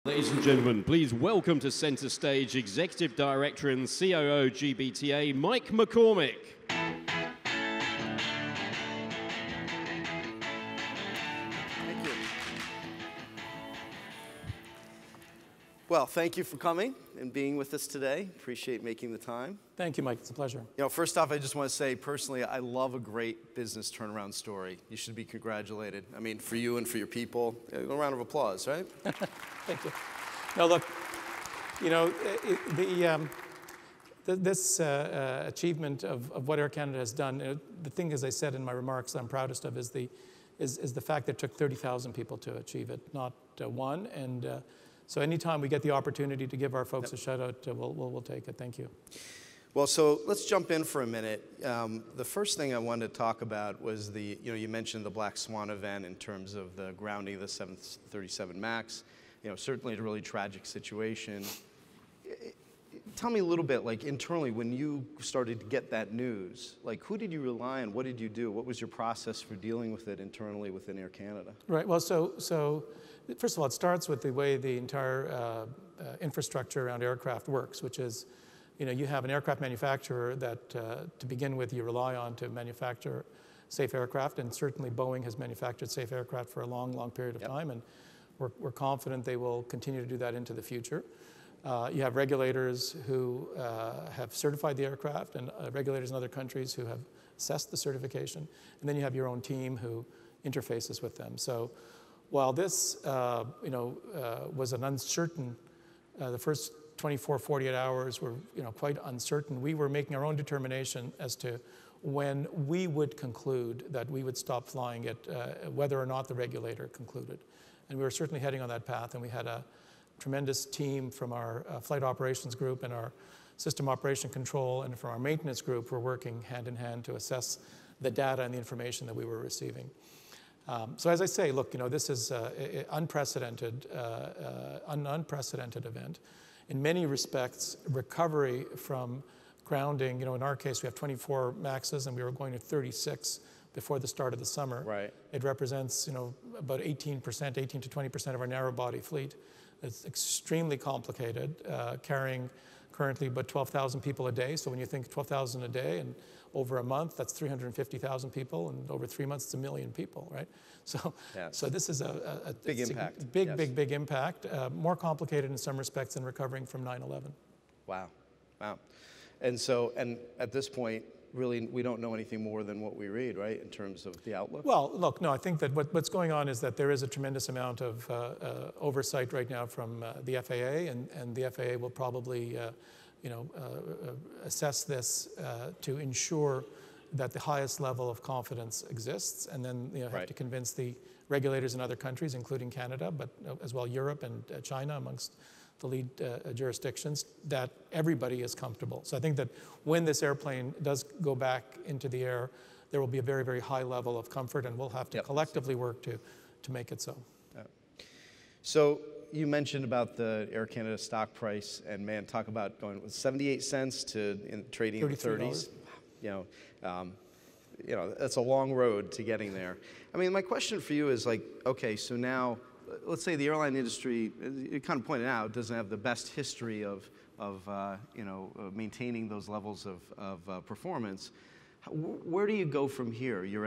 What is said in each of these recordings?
Ladies and gentlemen, please welcome to center stage Executive Director and COO GBTA, Mike McCormick. Thank you. Well, thank you for coming and being with us today. Appreciate making the time. Thank you, Mike. It's a pleasure. You know, first off, I just want to say personally, I love a great business turnaround story. You should be congratulated. I mean, for you and for your people. A round of applause, right? Thank you. Now, look, you know, this achievement of what Air Canada has done, the thing, as I said in my remarks, I'm proudest of is the fact that it took 30,000 people to achieve it, not one. And so anytime we get the opportunity to give our folks a shout out, we'll take it. Thank you. Well, so let's jump in for a minute. The first thing I wanted to talk about was you mentioned the Black Swan event in terms of the grounding of the 737 MAX. You know, certainly a really tragic situation. Tell me a little bit, like internally, when you started to get that news, like who did you rely on? What did you do? What was your process for dealing with it internally within Air Canada? Right. Well, so first of all, it starts with the way the entire infrastructure around aircraft works, which is, you know, you have an aircraft manufacturer that, to begin with, you rely on to manufacture safe aircraft, and certainly Boeing has manufactured safe aircraft for a long, long period of time, and we're confident they will continue to do that into the future. You have regulators who have certified the aircraft, and regulators in other countries who have assessed the certification, and then you have your own team who interfaces with them. So while this was an uncertain, the first 24, 48 hours were quite uncertain, we were making our own determination as to when we would conclude that we would stop flying it, whether or not the regulator concluded. And we were certainly heading on that path, and we had a tremendous team from our flight operations group and our system operation control and from our maintenance group were working hand in hand to assess the data and the information that we were receiving. So as I say, look, this is an unprecedented event. In many respects, recovery from grounding, in our case, we have 24 MAXs and we were going to 36 before the start of the summer. Right. It represents, about 18 to 20% of our narrow body fleet. It's extremely complicated, carrying currently about 12,000 people a day. So when you think 12,000 a day and over a month, that's 350,000 people, and over 3 months, it's 1 million people, right? So, so this is a big impact. Big impact. More complicated in some respects than recovering from 9/11. Wow. And at this point, really, we don't know anything more than what we read, right, in terms of the outlook? Well, look, no, I think that what's going on is that there is a tremendous amount of oversight right now from the FAA, and the FAA will probably, assess this to ensure that the highest level of confidence exists, and then have to convince the regulators in other countries, including Canada, but as well Europe and China amongst the lead jurisdictions, that everybody is comfortable. So I think that when this airplane does go back into the air, there will be a very, very high level of comfort, and we'll have to collectively work to make it so. So you mentioned about the Air Canada stock price, and man, talk about going with 78 cents to trading in the 30s. That's a long road to getting there. I mean, my question for you is like, okay, so now, let's say the airline industry, you kind of pointed out, doesn't have the best history of maintaining those levels of performance. Where do you go from here? You're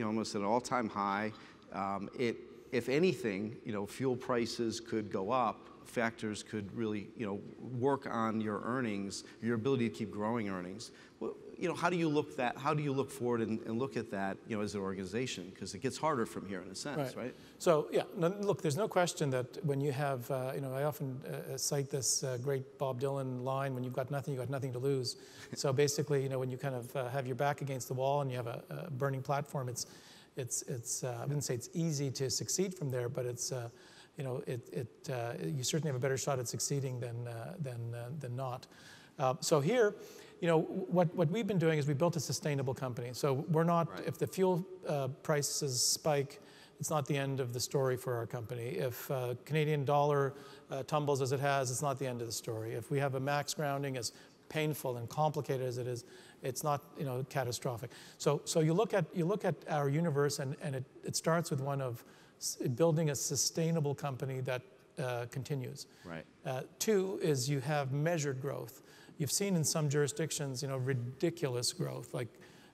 almost at an all-time high. If anything, fuel prices could go up. Factors could really, work on your earnings, your ability to keep growing earnings. Well, how do you look forward and look at that, as an organization? Because it gets harder from here in a sense, right? So yeah, look, there's no question that when you have, I often cite this great Bob Dylan line: "When you've got nothing to lose." So basically, when you kind of have your back against the wall and you have a burning platform, it's I wouldn't say it's easy to succeed from there, but it's you certainly have a better shot at succeeding than not. So here, what we've been doing is we built a sustainable company. So we're not, if the fuel prices spike, it's not the end of the story for our company. If Canadian dollar tumbles as it has, it's not the end of the story. If we have a MAX grounding, as painful and complicated as it is, it's not catastrophic. So you look at our universe, and it starts with one of building a sustainable company that continues. Right. Two is you have measured growth. You've seen in some jurisdictions, ridiculous growth. Like,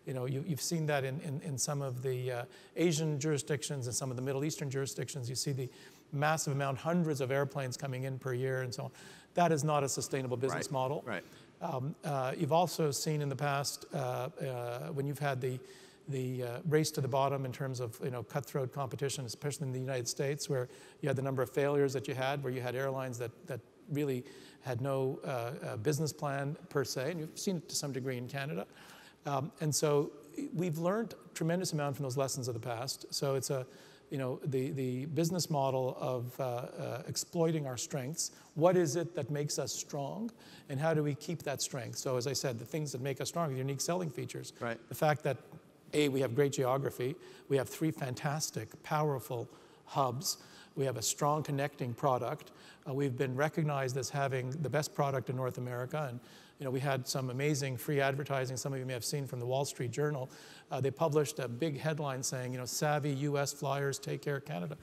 you've seen that in some of the Asian jurisdictions and some of the Middle Eastern jurisdictions. You see the massive amount, hundreds of airplanes coming in per year and so on. That is not a sustainable business model. Right. You've also seen in the past when you've had the race to the bottom in terms of cutthroat competition, especially in the United States, where you had the number of failures that you had, where you had airlines that really had no business plan per se, and you've seen it to some degree in Canada. And so we've learned a tremendous amount from those lessons of the past. So it's the business model of exploiting our strengths. What is it that makes us strong, and how do we keep that strength? So as I said, the things that make us strong are the unique selling features. Right. The fact that, A, we have great geography, we have 3 fantastic, powerful hubs, we have a strong connecting product, we've been recognized as having the best product in North America, and we had some amazing free advertising. Some of you may have seen from the Wall Street Journal. They published a big headline saying, savvy U.S. flyers take care of Canada.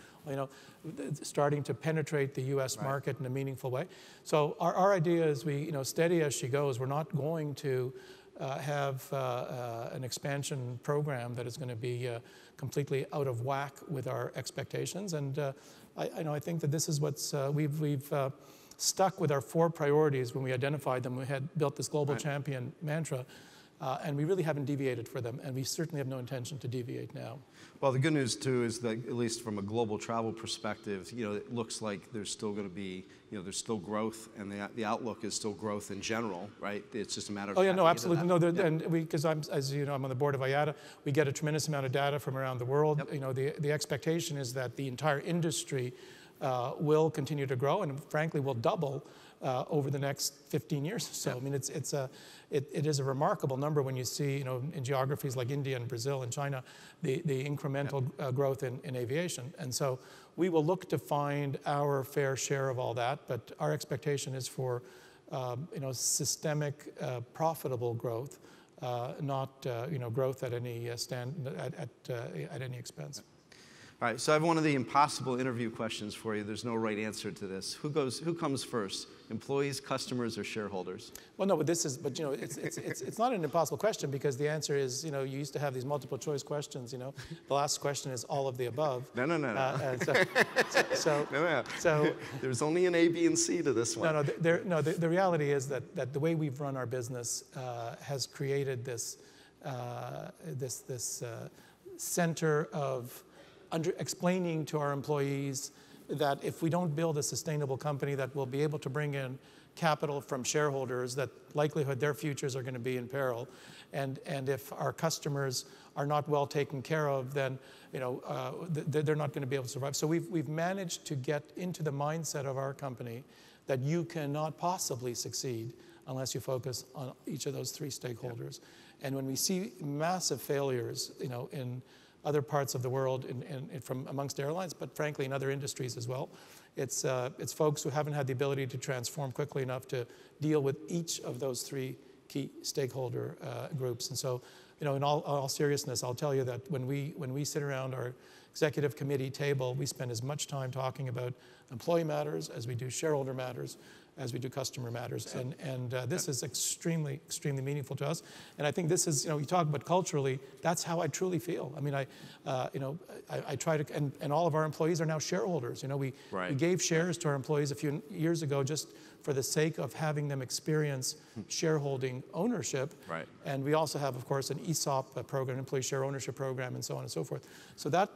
Starting to penetrate the U.S. market in a meaningful way. So our idea is steady as she goes. We're not going to have an expansion program that is going to be completely out of whack with our expectations. And I think that this is what's we've stuck with our 4 priorities when we identified them. We had built this global champion mantra, and we really haven't deviated for them, and we certainly have no intention to deviate now. Well, the good news too is that at least from a global travel perspective, it looks like there's still going to be, there's still growth, and the outlook is still growth in general, right? It's just a matter of. Oh yeah, no, absolutely, no. And because as you know, I'm on the board of IATA. We get a tremendous amount of data from around the world. Yep. The expectation is that the entire industry will continue to grow, and frankly will double over the next 15 years or so. Yep. I mean, it is a remarkable number when you see, in geographies like India and Brazil and China, the incremental growth in aviation. And so we will look to find our fair share of all that, but our expectation is for, systemic, profitable growth, not, growth at any at any expense. All right, so I have one of the impossible interview questions for you. There's no right answer to this. Who comes first? Employees, customers, or shareholders? Well, no, but it's not an impossible question, because the answer is, you used to have these multiple choice questions. The last question is all of the above. No. So there's only an A, B, and C to this one. The reality is that the way we've run our business has created this center of explaining to our employees that if we don't build a sustainable company that will be able to bring in capital from shareholders, that likelihood their futures are going to be in peril. And if our customers are not well taken care of, then they're not going to be able to survive. So we've managed to get into the mindset of our company that you cannot possibly succeed unless you focus on each of those 3 stakeholders. Yeah. And when we see massive failures, in other parts of the world, from amongst airlines, but frankly in other industries as well, it's folks who haven't had the ability to transform quickly enough to deal with each of those 3 key stakeholder groups. And so, in all seriousness, I'll tell you that when we sit around our executive committee table, we spend as much time talking about employee matters as we do shareholder matters, as we do customer matters. And this is extremely, extremely meaningful to us. And I think this is, you talk about culturally, that's how I truly feel. I mean, I try to, and all of our employees are now shareholders. We gave shares to our employees a few years ago just for the sake of having them experience shareholding ownership. Right. And we also have, of course, an ESOP program, employee share ownership program, and so on and so forth. So that,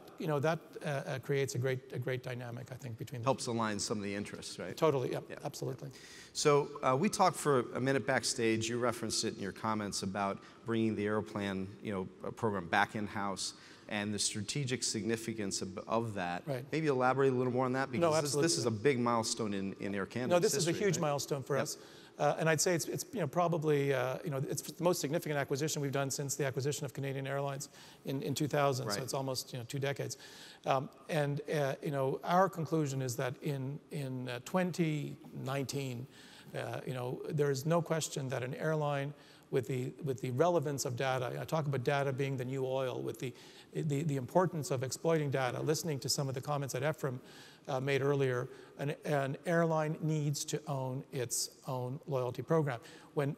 creates a great dynamic, I think, between them. Helps align some of the interests, right? Totally, yeah. Absolutely. So we talked for a minute backstage. You referenced it in your comments about bringing the Aeroplan, program back in-house and the strategic significance of that. Right. Maybe elaborate a little more on that, because no, this is a big milestone in Air Canada's No, this history, is a huge milestone for us. And I'd say it's probably, it's the most significant acquisition we've done since the acquisition of Canadian Airlines in 2000. Right. So it's almost 2 decades. Our conclusion is that in 2019, there's no question that an airline with the relevance of data. I talk about data being the new oil, with the importance of exploiting data, listening to some of the comments that Ephraim made earlier. An airline needs to own its own loyalty program. When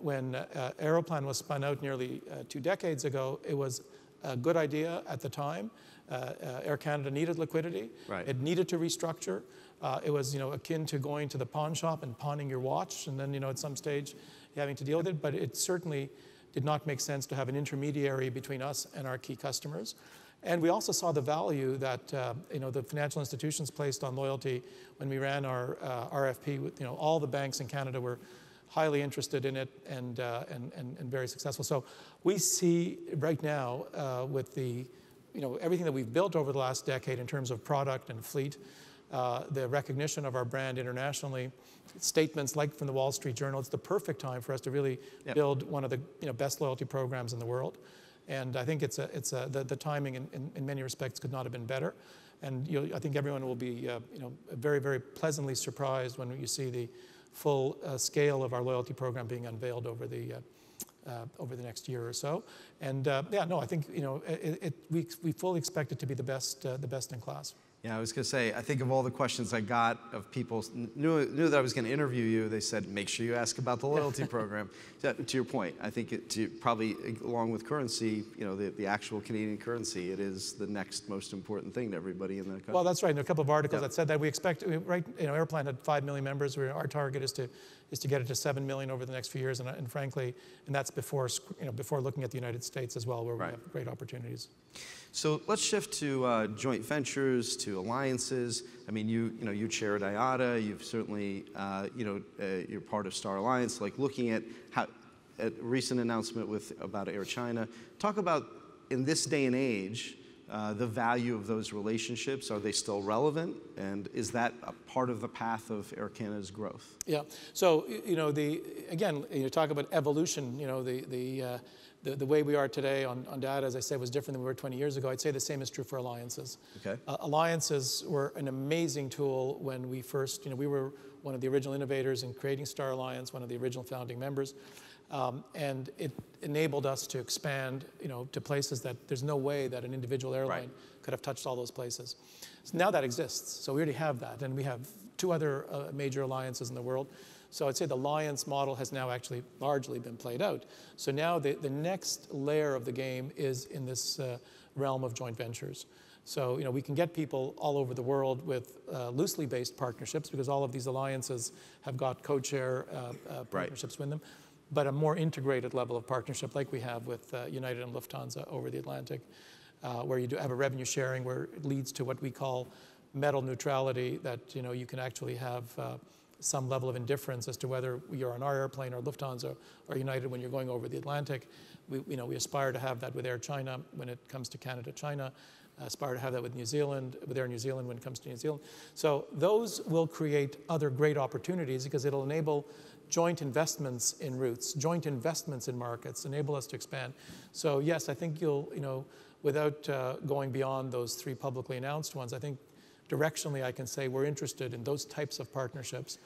Aeroplan was spun out nearly 2 decades ago, it was a good idea at the time. Air Canada needed liquidity. Right. It needed to restructure. It was, akin to going to the pawn shop and pawning your watch, and then, at some stage, having to deal with it. But it certainly did not make sense to have an intermediary between us and our key customers. And we also saw the value that, the financial institutions placed on loyalty when we ran our RFP. With, all the banks in Canada were highly interested in it and very successful. So we see right now with the, everything that we've built over the last decade in terms of product and fleet, the recognition of our brand internationally, statements like from the Wall Street Journal, it's the perfect time for us to really build one of the best loyalty programs in the world. And I think the timing in many respects could not have been better. And I think everyone will be very, very pleasantly surprised when you see the full scale of our loyalty program being unveiled over the next year or so. And I think we fully expect it to be the best in class. Yeah, I was going to say, I think of all the questions I got of people knew that I was going to interview you, they said, make sure you ask about the loyalty program. To your point, I think probably along with currency, the actual Canadian currency, it is the next most important thing to everybody in the country. Well, that's right. There are a couple of articles that said that we expect, Aeroplan had 5 million members. Our target is to get it to 7 million over the next few years, and frankly, that's before looking at the United States as well, where we have great opportunities. So let's shift to joint ventures, to alliances. I mean, you chaired IATA. You've certainly, you're part of Star Alliance. Like looking at a recent announcement about Air China. Talk about in this day and age the value of those relationships. Are they still relevant? And is that a part of the path of Air Canada's growth? Yeah. So again, you talk about evolution. The way we are today on data, as I said, was different than we were 20 years ago. I'd say the same is true for alliances. Okay. Alliances were an amazing tool when we first, we were one of the original innovators in creating Star Alliance, one of the original founding members. And it enabled us to expand, to places that there's no way that an individual airline could have touched all those places. So now that exists. So we already have that. And we have 2 other major alliances in the world. So I'd say the alliance model has now actually largely been played out. So now the next layer of the game is in this realm of joint ventures. So we can get people all over the world with loosely based partnerships, because all of these alliances have got code-share partnerships with them, but a more integrated level of partnership like we have with United and Lufthansa over the Atlantic, where you do have a revenue sharing where it leads to what we call metal neutrality, that you can actually have some level of indifference as to whether you're on our airplane or Lufthansa or United when you're going over the Atlantic. We aspire to have that with Air China when it comes to Canada-China, aspire to have that with New Zealand, with Air New Zealand when it comes to New Zealand. So those will create other great opportunities because it'll enable joint investments in routes, joint investments in markets, enable us to expand. So yes, I think you'll, without going beyond those 3 publicly announced ones, I think directionally I can say we're interested in those types of partnerships.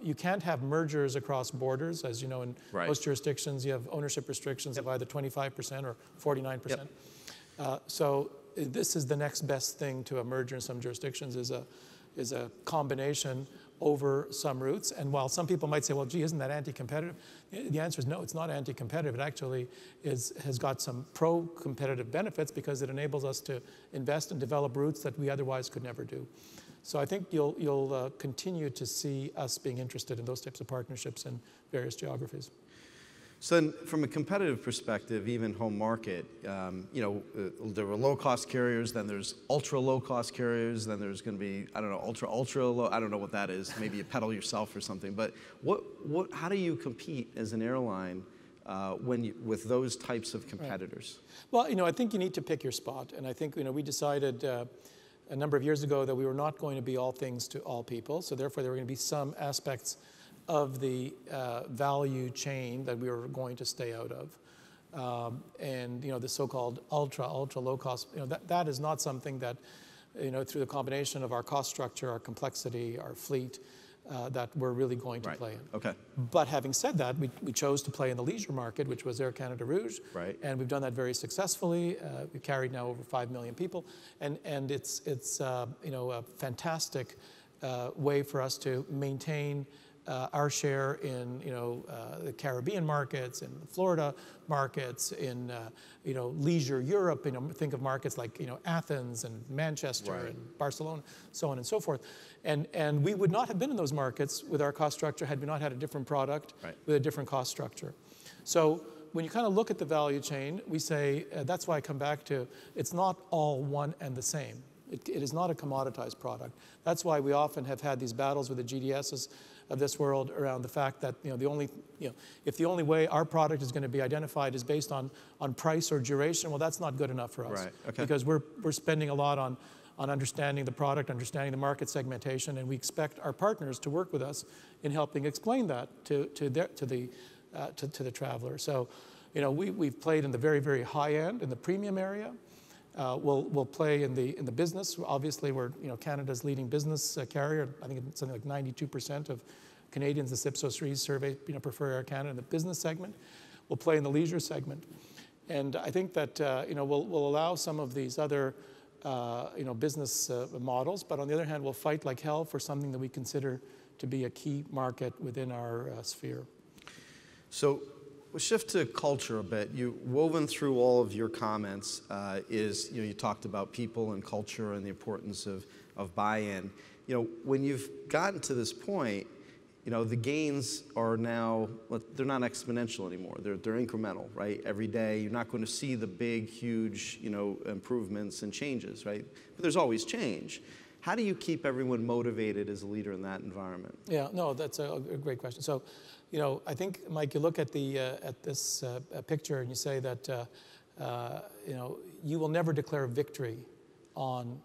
You can't have mergers across borders. As you know, in most jurisdictions, you have ownership restrictions of either 25% or 49%. So this is the next best thing to a merger in some jurisdictions, is a combination over some routes. And while some people might say, well, gee, isn't that anti-competitive? The answer is no, it's not anti-competitive. It actually has got some pro-competitive benefits because it enables us to invest and develop routes that we otherwise could never do. So I think you'll continue to see us being interested in those types of partnerships in various geographies. So then, from a competitive perspective, even home market, there were low-cost carriers, then there's ultra-low-cost carriers, then there's going to be, I don't know, ultra-low, I don't know what that is. Maybe you pedal yourself or something. But how do you compete as an airline with those types of competitors? Right. Well, I think you need to pick your spot. And I think, we decided a number of years ago that we were not going to be all things to all people. So therefore, there were going to be some aspects of the value chain that we were going to stay out of. And the so-called ultra low cost, that is not something that, through the combination of our cost structure, our complexity, our fleet, that we're really going to play in. Okay. But having said that, we chose to play in the leisure market, which was Air Canada Rouge. Right. And we've done that very successfully. We've carried now over 5 million people. And it's you know, a fantastic way for us to maintain our share in, you know, the Caribbean markets, in the Florida markets, in, you know, leisure Europe. You know, think of markets like, you know, Athens and Manchester and Barcelona, so on and so forth. And we would not have been in those markets with our cost structure had we not had a different product with a different cost structure. So when you kind of look at the value chain, we say, that's why I come back to, it's not all one and the same. It is not a commoditized product. That's why we often have had these battles with the GDSs of this world around the fact that, you know, the only, you know, if the only way our product is going to be identified is based on price or duration, well, that's not good enough for us. Right. Okay. Because we're spending a lot on understanding the product, understanding the market segmentation, and we expect our partners to work with us in helping explain that to the traveler. So, you know, we've played in the very, very high end, in the premium area. We'll play in the business. Obviously, we're, you know, Canada's leading business carrier. I think it's something like 92% of Canadians, the Ipsos Reis survey, you know, prefer Air Canada in the business segment. We'll play in the leisure segment, and I think that you know, we'll allow some of these other you know, business models, but on the other hand, we'll fight like hell for something that we consider to be a key market within our sphere. So we'll shift to culture a bit. You woven through all of your comments is, you know, you talked about people and culture and the importance of buy-in. You know, when you've gotten to this point, you know, the gains are now, they're not exponential anymore. They're incremental, right? Every day, you're not going to see the big, huge, you know, improvements and changes, right? But there's always change. How do you keep everyone motivated as a leader in that environment? Yeah, no, that's a great question. So, you know, I think, Mike, you look at this picture and you say that, you know, you will never declare victory on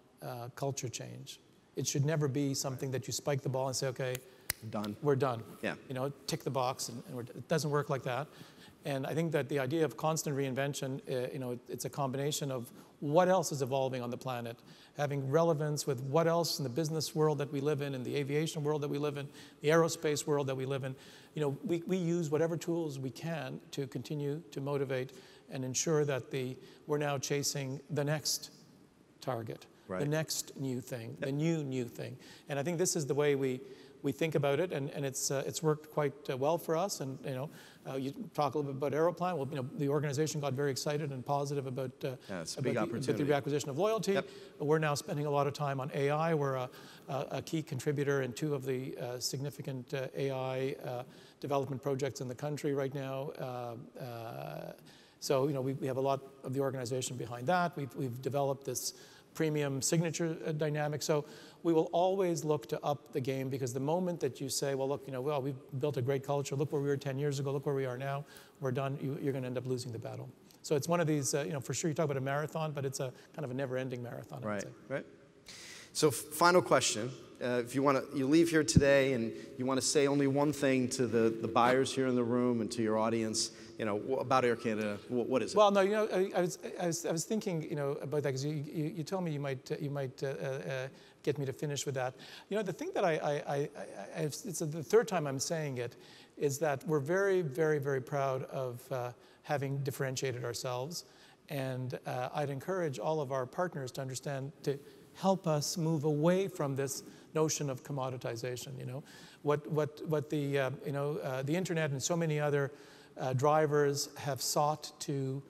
culture change. It should never be something that you spike the ball and say, okay, done. We're done. Yeah. You know, tick the box, and it doesn't work like that. And I think that the idea of constant reinvention, you know, it's a combination of what else is evolving on the planet, having relevance with what else in the business world that we live in the aviation world that we live in, the aerospace world that we live in. You know, we use whatever tools we can to continue to motivate and ensure that we're now chasing the next target, the next new thing, the new thing. And I think this is the way we think about it, and it's worked quite well for us. And you know, you talk a little bit about Aeroplan. Well, you know, the organization got very excited and positive about the reacquisition of loyalty. Yep. We're now spending a lot of time on AI. We're a key contributor in 2 of the significant AI development projects in the country right now. So you know, we have a lot of the organization behind that. We've developed this premium signature dynamic. So we will always look to up the game, because the moment that you say, well, look, you know, well, we've built a great culture. Look where we were 10 years ago. Look where we are now. We're done. You're going to end up losing the battle. So it's one of these, you know, for sure you talk about a marathon, but it's a kind of a never-ending marathon. Right, right. So final question. If you leave here today and you want to say only one thing to the buyers here in the room and to your audience, you know, about Air Canada, what is it? Well, no, you know, I was thinking, you know, about that, because you told me you might get me to finish with that. You know, the thing that it's the 3rd time I'm saying it, is that we're very, very, very proud of having differentiated ourselves, and I'd encourage all of our partners to understand, to help us move away from this notion of commoditization. You know, what the you know, the internet and so many other drivers have sought to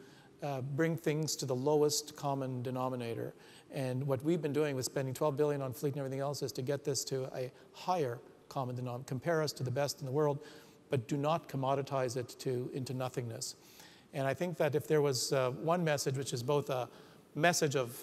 bring things to the lowest common denominator. And what we've been doing with spending $12 billion on fleet and everything else is to get this to a higher common denominator, compare us to the best in the world, but do not commoditize it into nothingness. And I think that if there was one message, which is both a message of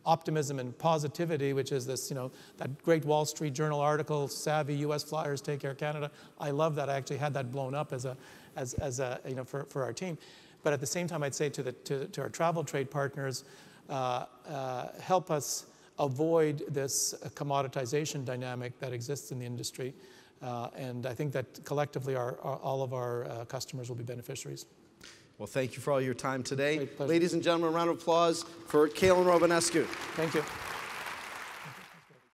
optimism and positivity, which is this, you know, that great Wall Street Journal article, savvy U.S. flyers take Air Canada. I love that. I actually had that blown up as a you know, for our team. But at the same time, I'd say to our travel trade partners, help us avoid this commoditization dynamic that exists in the industry. And I think that collectively all of our customers will be beneficiaries. Well, thank you for all your time today. Ladies and gentlemen, a round of applause for Calin Rovinescu. Thank you.